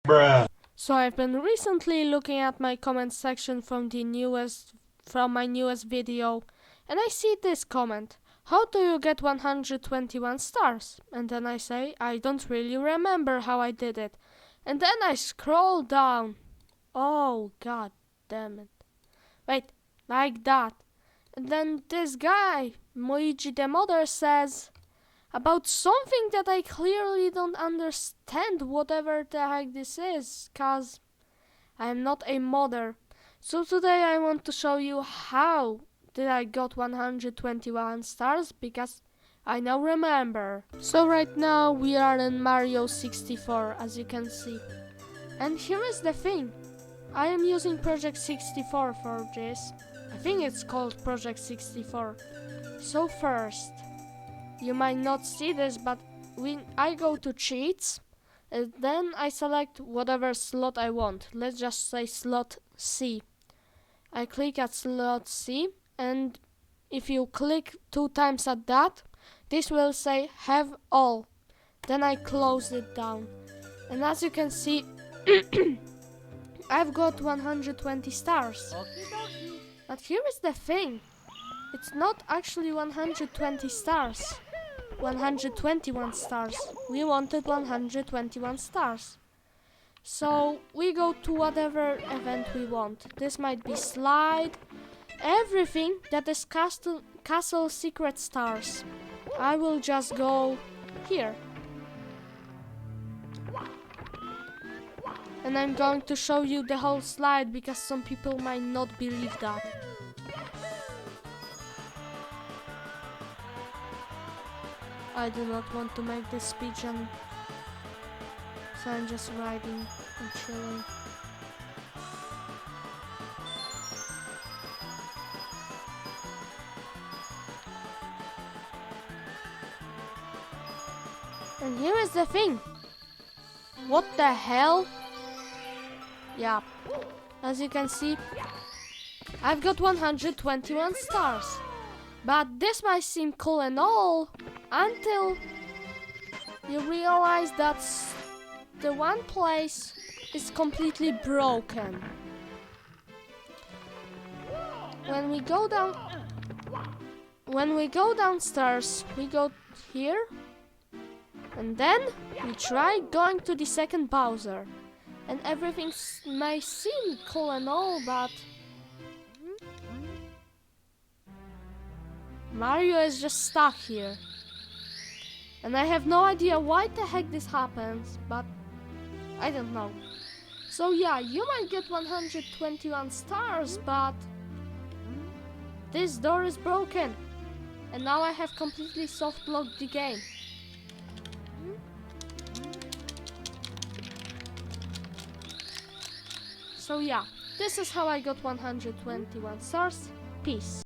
Bruh. So I've been recently looking at my comment section from my newest video, and I see this comment. How do you get 121 stars? And then I say, I don't really remember how I did it. And then I scroll down. Oh, god damn it. Wait, like that. And then this guy, Moiji the Mother, says about something that I clearly don't understand, whatever the heck this is, cause I am not a modder. So today I want to show you how did I got 121 stars, because I now remember. So right now we are in Mario 64, as you can see. And here is the thing. I am using Project 64 for this. I think it's called Project 64. So first, you might not see this, but I go to cheats, and then I select whatever slot I want. Let's just say slot C. I click at slot C, and if you click 2 times at that, this will say have all. Then I close it down. And as you can see, I've got 120 stars. But here is the thing. It's not actually 120 stars. 121 stars. We wanted 121 stars. So we go to whatever event we want. This might be slide. Everything that is castle secret stars. I will just go here. And I'm going to show you the whole slide because some people might not believe that. I do not want to make this speech, and so I'm just riding and chilling. And here is the thing. What the hell? Yeah, as you can see, I've got 121 stars. But this might seem cool and all, until you realize that the one place is completely broken. When we go downstairs, we go here, and then we try going to the second Bowser. And everything may seem cool and all, but Mario is just stuck here. And I have no idea why the heck this happens, but I don't know. So yeah, you might get 121 stars, but this door is broken. And now I have completely soft locked the game. So yeah, this is how I got 121 stars. Peace.